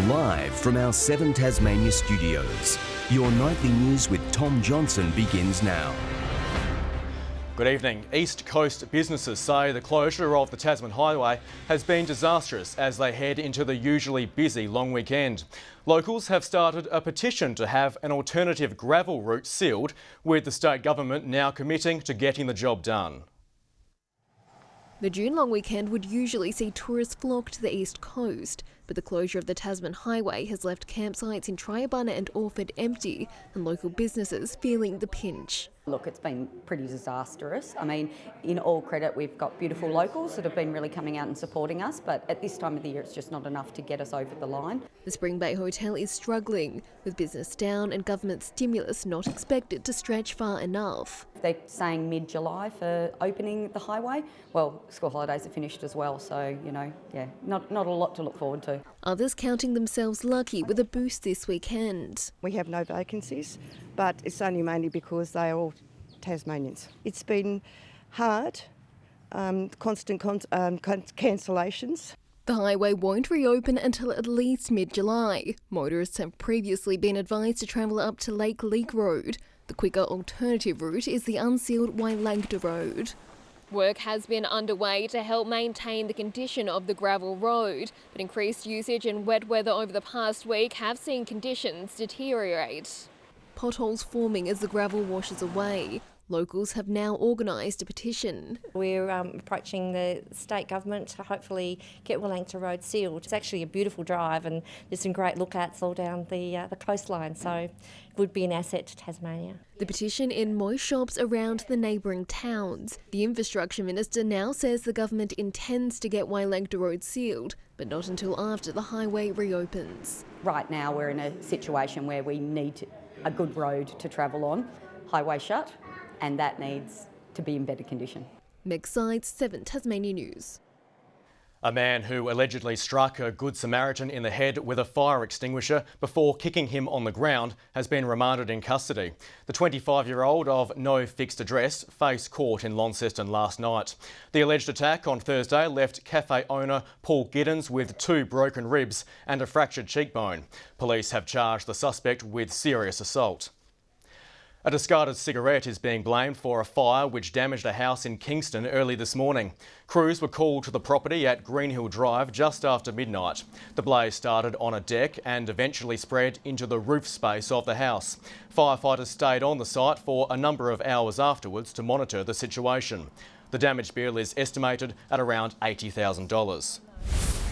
Live from our 7 Tasmania studios, your nightly news with Tom Johnson begins now. Good evening. East Coast businesses say the closure of the Tasman Highway has been disastrous as they head into the usually busy long weekend. Locals have started a petition to have an alternative gravel route sealed, with the state government now committing to getting the job done. The June long weekend would usually see tourists flock to the east coast, but the closure of the Tasman Highway has left campsites in Triabunna and Orford empty and local businesses feeling the pinch. Look, it's been pretty disastrous. I mean, in all credit, we've got beautiful locals that have been really coming out and supporting us, but at this time of the year, it's just not enough to get us over the line. The Spring Bay Hotel is struggling, with business down and government stimulus not expected to stretch far enough. They're saying mid-July for opening the highway. Well, school holidays are finished as well, so, not a lot to look forward to. Others counting themselves lucky with a boost this weekend. We have no vacancies, but it's only mainly because they are all Tasmanians. It's been hard, constant cancellations. The highway won't reopen until at least mid-July. Motorists have previously been advised to travel up to Lake Leak Road. The quicker alternative route is the unsealed Wailangta Road. Work has been underway to help maintain the condition of the gravel road, but increased usage and wet weather over the past week have seen conditions deteriorate. Potholes forming as the gravel washes away. Locals have now organised a petition. We're approaching the state government to hopefully get Wailangta Road sealed. It's actually a beautiful drive and there's some great lookouts all down the coastline, so it would be an asset to Tasmania. The petition in most shops around the neighbouring towns. The Infrastructure Minister now says the government intends to get Wailangta Road sealed, but not until after the highway reopens. Right now, we're in a situation where we need a good road to travel on, highway shut, and that needs to be in better condition. Meg Sides, 7 Tasmania News. A man who allegedly struck a Good Samaritan in the head with a fire extinguisher before kicking him on the ground has been remanded in custody. The 25-year-old of no fixed address faced court in Launceston last night. The alleged attack on Thursday left cafe owner Paul Giddens with 2 broken ribs and a fractured cheekbone. Police have charged the suspect with serious assault. A discarded cigarette is being blamed for a fire which damaged a house in Kingston early this morning. Crews were called to the property at Greenhill Drive just after midnight. The blaze started on a deck and eventually spread into the roof space of the house. Firefighters stayed on the site for a number of hours afterwards to monitor the situation. The damage bill is estimated at around $80,000.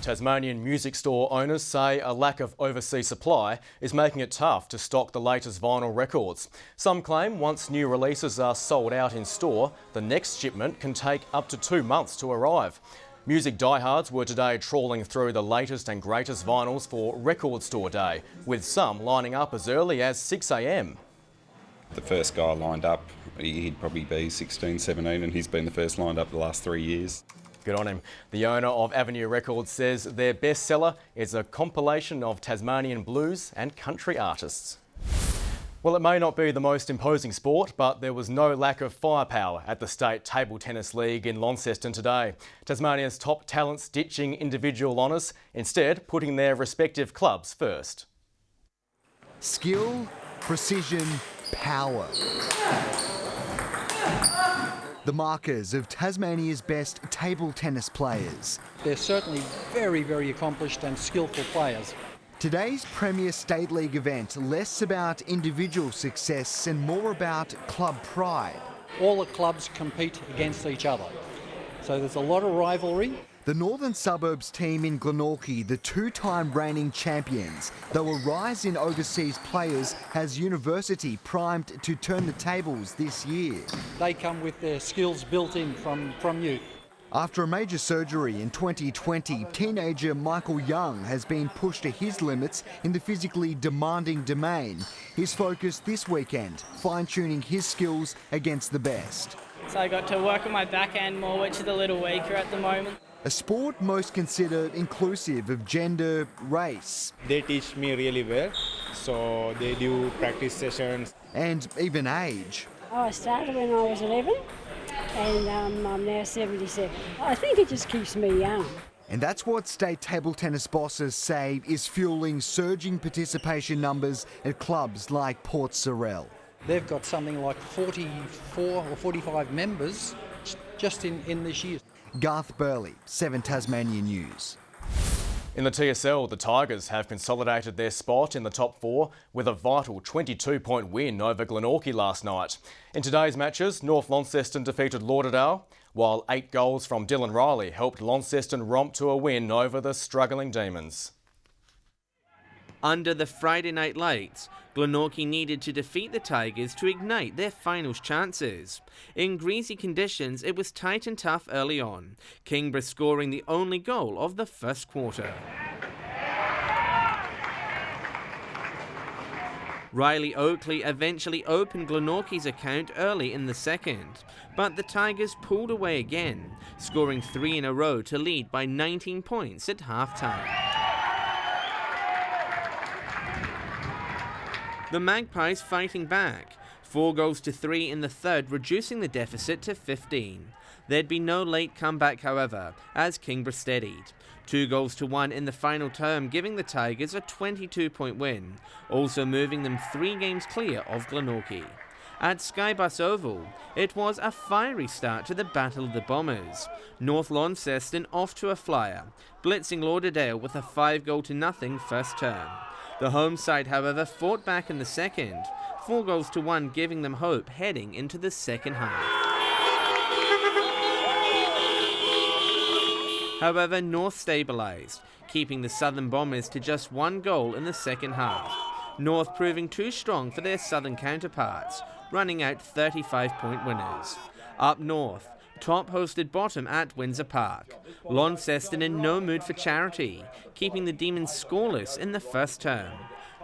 Tasmanian music store owners say a lack of overseas supply is making it tough to stock the latest vinyl records. Some claim once new releases are sold out in store, the next shipment can take up to 2 months to arrive. Music diehards were today trawling through the latest and greatest vinyls for Record Store Day, with some lining up as early as 6 a.m. The first guy lined up, he'd probably be 16, 17, and he's been the first lined up the last 3 years. Good on him. The owner of Avenue Records says their bestseller is a compilation of Tasmanian blues and country artists. Well, it may not be the most imposing sport, but there was no lack of firepower at the State Table Tennis League in Launceston today. Tasmania's top talents ditching individual honours, instead putting their respective clubs first. Skill, precision, power. The markers of Tasmania's best table tennis players. They're certainly very, very accomplished and skillful players. Today's Premier State League event, less about individual success and more about club pride. All the clubs compete against each other, so there's a lot of rivalry. The Northern Suburbs team in Glenorchy, the 2-time reigning champions, though a rise in overseas players has university primed to turn the tables this year. They come with their skills built in from youth. After a major surgery in 2020, teenager Michael Young has been pushed to his limits in the physically demanding domain. His focus this weekend, fine-tuning his skills against the best. So I got to work on my backhand more, which is a little weaker at the moment. A sport most considered inclusive of gender, race. They teach me really well, so they do practice sessions. And even age. I started when I was 11 and I'm now 77. I think it just keeps me young. And that's what state table tennis bosses say is fueling surging participation numbers at clubs like Port Sorell. They've got something like 44 or 45 members just in this year. Garth Burley, 7 Tasmanian News. In the TSL, the Tigers have consolidated their spot in the top 4 with a vital 22-point win over Glenorchy last night. In today's matches, North Launceston defeated Lauderdale, while 8 goals from Dylan Riley helped Launceston romp to a win over the struggling Demons. Under the Friday night lights, Glenorchy needed to defeat the Tigers to ignite their finals chances. In greasy conditions, it was tight and tough early on, Kingborough scoring the only goal of the first quarter. Riley Oakley eventually opened Glenorchy's account early in the second, but the Tigers pulled away again, scoring 3 in a row to lead by 19 points at half-time. The Magpies fighting back, 4 goals to 3 in the third, reducing the deficit to 15. There'd be no late comeback, however, as Kingborough steadied. 2 goals to 1 in the final term, giving the Tigers a 22-point win, also moving them 3 games clear of Glenorchy. At Skybus Oval, it was a fiery start to the Battle of the Bombers. North Launceston off to a flyer, blitzing Lauderdale with a 5-0 first term. The home side, however, fought back in the second, 4 goals to 1, giving them hope heading into the second half. However, North stabilised, keeping the Southern Bombers to just 1 goal in the second half. North proving too strong for their Southern counterparts, running out 35-point winners. Up north, top hosted bottom at Windsor Park. Launceston in no mood for charity, keeping the Demons scoreless in the first term.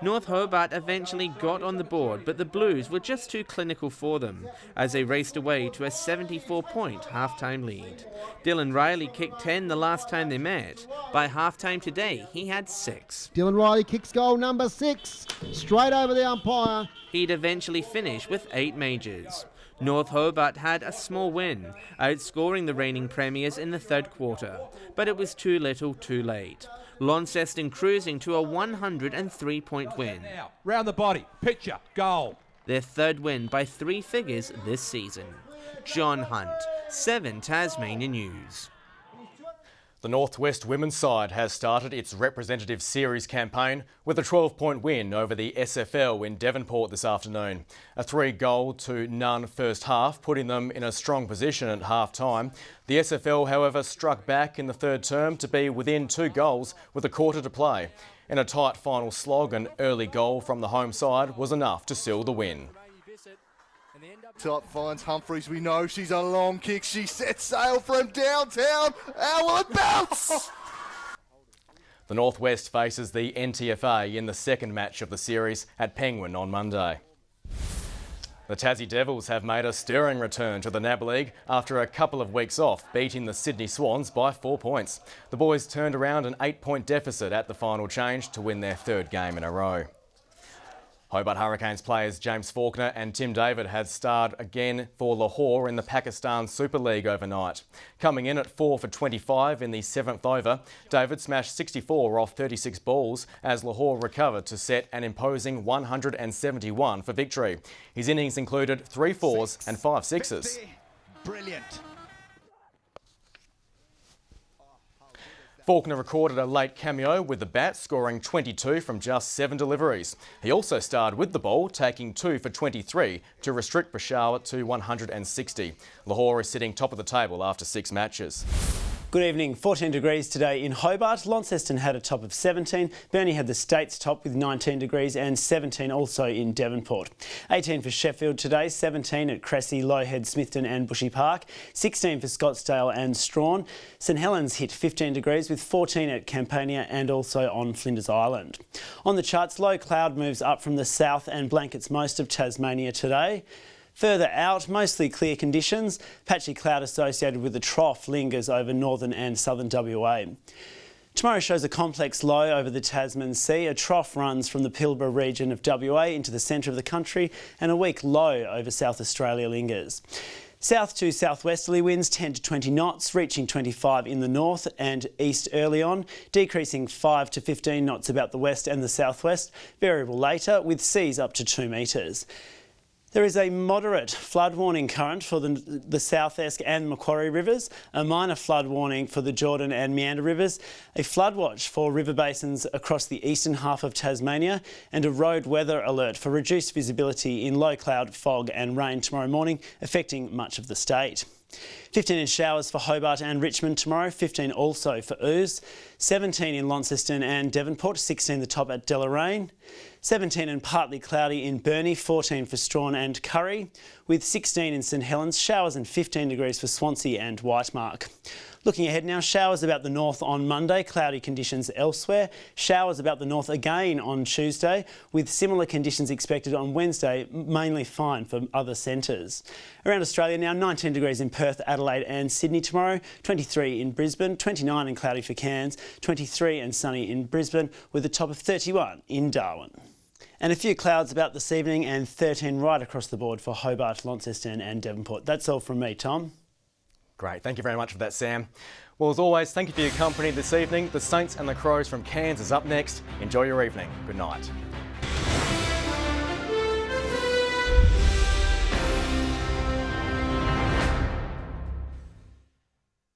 North Hobart eventually got on the board, but the Blues were just too clinical for them as they raced away to a 74-point half-time lead. Dylan Riley kicked 10 the last time they met. By half-time today, he had 6. Dylan Riley kicks goal number 6, straight over the umpire. He'd eventually finish with 8 majors. North Hobart had a small win, outscoring the reigning premiers in the third quarter, but it was too little too late. Launceston cruising to a 103-point win. Round the body, pitcher, goal. Their third win by 3 figures this season. John Hunt, 7 Tasmanian News. The Northwest women's side has started its representative series campaign with a 12-point win over the SFL in Devonport this afternoon. A 3-0 first half, putting them in a strong position at half-time. The SFL, however, struck back in the third term to be within 2 goals with a quarter to play. In a tight final slog, an early goal from the home side was enough to seal the win. Top finds Humphreys. We know she's a long kick. She sets sail from downtown. How will it bounce? The Northwest faces the NTFA in the second match of the series at Penguin on Monday. The Tassie Devils have made a stirring return to the NAB League after a couple of weeks off, beating the Sydney Swans by 4 points. The boys turned around an 8-point deficit at the final change to win their 3rd game in a row. Hobart Hurricanes players James Faulkner and Tim David had starred again for Lahore in the Pakistan Super League overnight. Coming in at 4 for 25 in the 7th over, David smashed 64 off 36 balls as Lahore recovered to set an imposing 171 for victory. His innings included 3 fours and 5 sixes. Brilliant. Faulkner recorded a late cameo with the bat, scoring 22 from just 7 deliveries. He also starred with the ball, taking 2 for 23 to restrict Peshawar to 160. Lahore is sitting top of the table after 6 matches. Good evening. 14 degrees today in Hobart. Launceston had a top of 17. Burnie had the state's top with 19 degrees and 17 also in Devonport. 18 for Sheffield today, 17 at Cressy, Lowhead, Smithton and Bushy Park, 16 for Scottsdale and Strawn. St Helens hit 15 degrees with 14 at Campania and also on Flinders Island. On the charts, low cloud moves up from the south and blankets most of Tasmania today. Further out, mostly clear conditions. Patchy cloud associated with the trough lingers over northern and southern WA. Tomorrow shows a complex low over the Tasman Sea. A trough runs from the Pilbara region of WA into the centre of the country and a weak low over South Australia lingers. South to southwesterly winds 10 to 20 knots, reaching 25 in the north and east early on, decreasing 5 to 15 knots about the west and the southwest, variable later with seas up to 2 metres. There is a moderate flood warning current for the South Esk and Macquarie rivers, a minor flood warning for the Jordan and Meander rivers, a flood watch for river basins across the eastern half of Tasmania, and a road weather alert for reduced visibility in low cloud, fog and rain tomorrow morning, affecting much of the state. 15 in showers for Hobart and Richmond tomorrow, 15 also for Ouse, 17 in Launceston and Devonport, 16 the top at Deloraine, 17 and partly cloudy in Burnie, 14 for Strawn and Curry, with 16 in St Helens, showers and 15 degrees for Swansea and Whitemark. Looking ahead now, showers about the north on Monday, cloudy conditions elsewhere. Showers about the north again on Tuesday, with similar conditions expected on Wednesday, mainly fine for other centres. Around Australia now, 19 degrees in Perth, Adelaide and Sydney tomorrow, 23 in Brisbane, 29 and cloudy for Cairns, 23 and sunny in Brisbane, with a top of 31 in Darwin. And a few clouds about this evening and 13 right across the board for Hobart, Launceston and Devonport. That's all from me, Tom. Great, thank you very much for that, Sam. Well, as always, thank you for your company this evening. The Saints and the Crows from Cairns is up next. Enjoy your evening. Good night.